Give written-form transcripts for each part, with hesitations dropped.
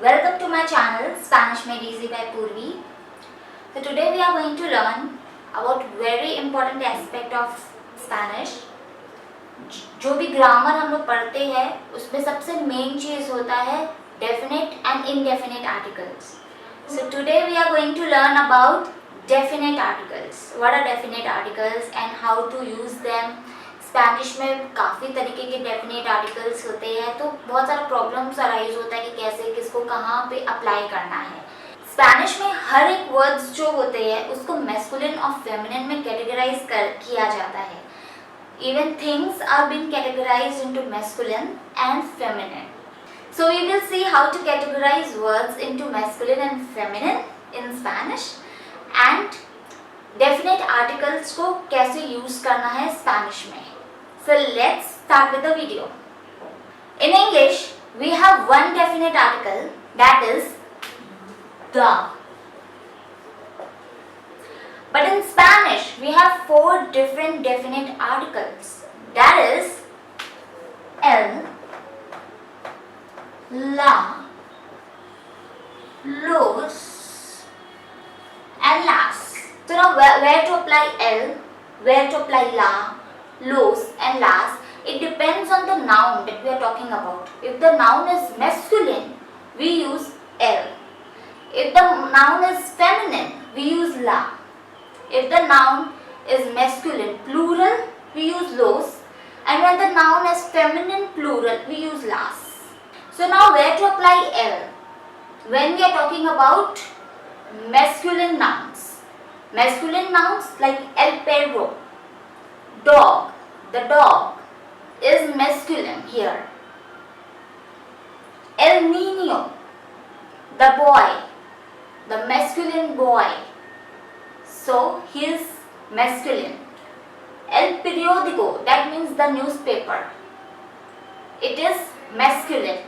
Welcome to my channel Spanish Made Easy by Purvi. So today we are going to learn about very important aspect of Spanish. जो भी grammar हम लोग पढ़ते हैं उसमें सबसे मेन चीज़ होता है definite and indefinite articles. So today we are going to learn about definite articles. What are definite articles and how to use them. Spanish में काफ़ी तरीके के डेफिनेट आर्टिकल्स होते हैं, तो बहुत सारा प्रॉब्लम्स अराइज होता है कि कैसे किसको कहाँ पे अप्लाई करना है. स्पेनिश में हर एक वर्ड्स जो होते हैं उसको मैस्कुलिन और फेमिनिन में कैटेगराइज किया जाता है. Even things are been categorised into masculine and feminine. So we will see how to categorise words into masculine and feminine in Spanish and definite articles को कैसे यूज करना है स्पेनिश में. So let's start with the video. In English, we have one definite article, that is the. But in Spanish, we have four different definite articles, that is el, la, los, and las. So now where to apply el, where to apply la, los and las, it depends on the noun that we are talking about. If the noun is masculine, we use el. If the noun is feminine, we use la. If the noun is masculine plural, we use los, and when the noun is feminine plural, we use las. So now where to apply el? When we are talking about masculine nouns. Masculine nouns like el perro, dog. The dog is masculine here. El niño, the boy, the masculine boy. So he is masculine. El periódico, that means the newspaper. It is masculine.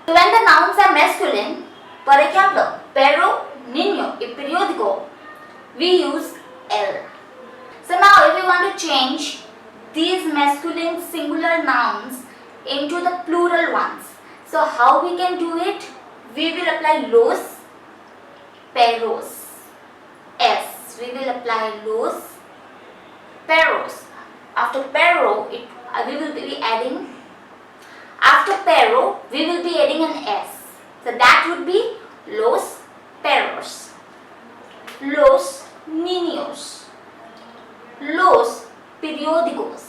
So when the nouns are masculine, por ejemplo, perro, niño y periódico, we use el. So now if we want to change these masculine singular nouns into the plural ones, so how we can do it? We will apply los, perros. S, we will apply los, perros. After perro, we will be adding. After perro, we will be adding an S. So that would be los perros, los niños, los periódicos.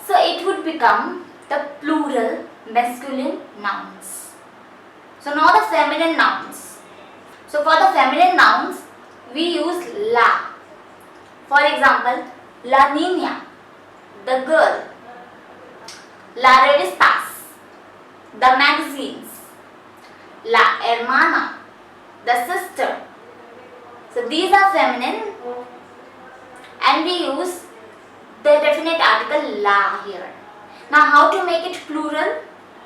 So it would become the plural masculine nouns. So now the feminine nouns. So for the feminine nouns, we use la. For example, la niña, the girl. La revistas, the magazines. La hermana, the sister. So these are feminine, and we use the definite article la here. Now how to make it plural?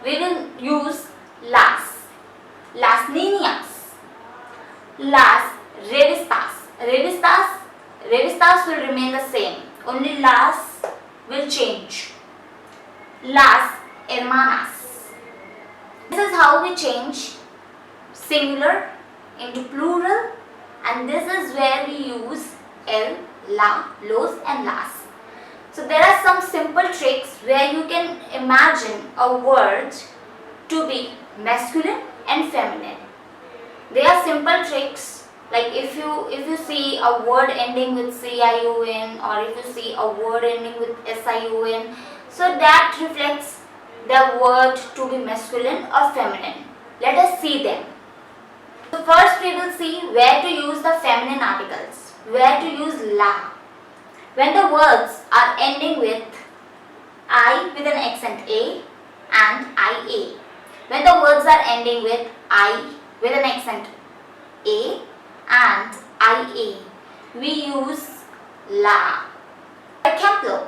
We will use las. Las niñas. Las revistas. Revistas will remain the same. Only las will change. Las hermanas. This is how we change singular into plural, and this is where we use el, la, los and las. So there are some simple tricks where you can imagine a word to be masculine and feminine. They are simple tricks, like if you see a word ending with ciun, or if you see a word ending with siun, so that reflects the word to be masculine or feminine. Let us see them. So first we will see where to use the feminine articles, where to use la. When the words are ending with I with an accent A and IA. When the words are ending with I with an accent A and IA, we use la. For example,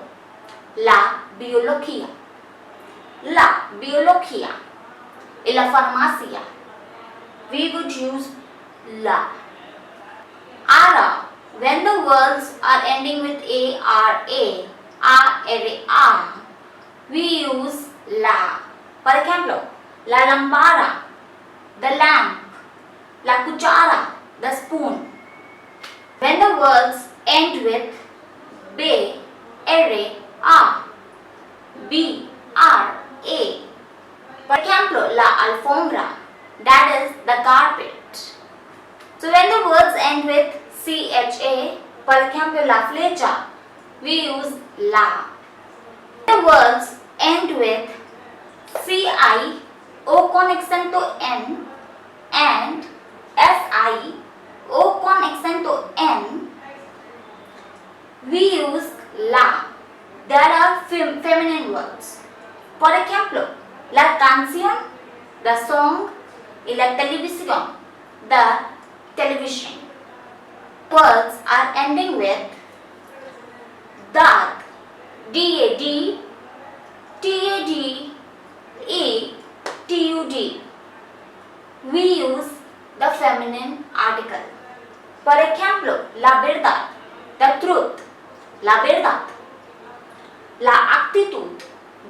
la biología, la biología, y la farmacia, we would use la. Ara, when the words are ending with ARA, we use la. Por ejemplo, la lámpara, the lamp. La cuchara, the spoon. When the words end with be, ere, a, b, r, a. Por ejemplo, la alfombra, that is the carpet. So when the words end with cha, por ejemplo, la flecha, we use la. The words end with ci, o con acento n, and si, o con acento n, we use la. There are feminine words. Por ejemplo, la canción, the song, y la televisión, the television. Words are ending with dad, dad, tad, e, tud. We use the feminine article. Por ejemplo, la verdad, the truth, la verdad. La actitud,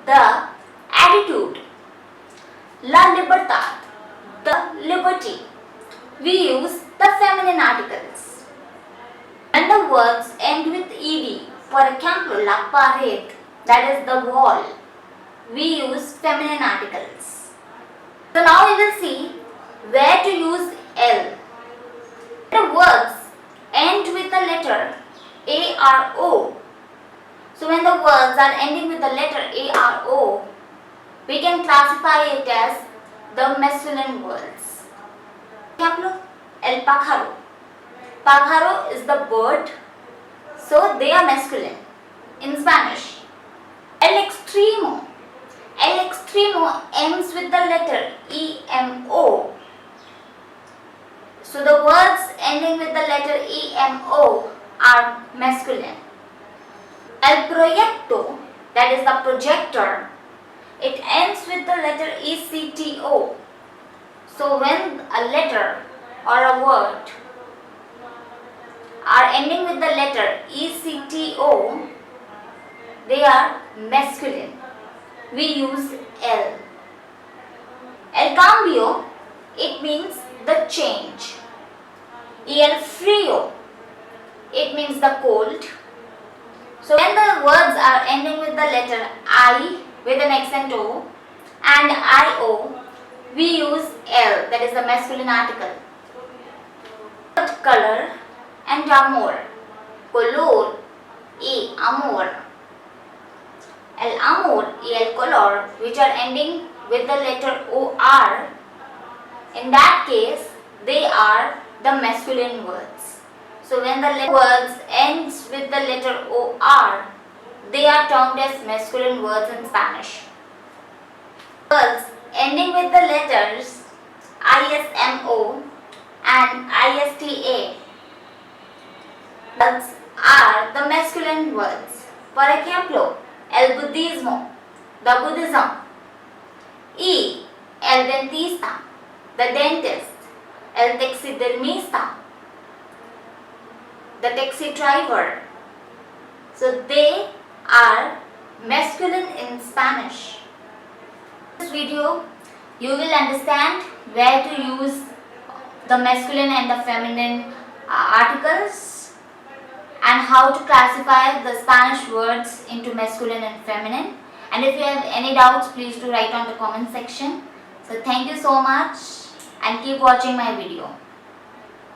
the attitude. La libertad, the liberty. We use the feminine articles. When the words end with ed, for example, la pared, that is the wall, we use feminine articles. So now we will see where to use l. The words end with the letter aro. So when the words are ending with the letter aro, we can classify it as the masculine words. For example, el pájaro. Pájaro is the bird, so they are masculine. In Spanish, el extremo. El extremo ends with the letter emo. So the words ending with the letter emo are masculine. El proyecto, that is the projector, it ends with the letter ecto. So when a letter or a word are ending with the letter ecto, they are masculine. We use el. El cambio, it means the change. Y el frío, it means the cold. So when the words are ending with the letter I with an accent O and IO, we use L, that is the masculine article. Color and amor. Color y amor. El amor y el color, which are ending with the letter OR, in that case they are the masculine words. So when the words ends with the letter OR, they are termed as masculine words in Spanish. Words ending with the letters ISMO and ISTA, words are the masculine words. Por ejemplo, el budismo, the Buddhism. El dentista, the dentist. El taxidermista, the taxi driver. So they are masculine in Spanish. In this video, you will understand where to use the masculine and the feminine articles and how to classify the Spanish words into masculine and feminine. And if you have any doubts, please do write on the comment section. So thank you so much and keep watching my video.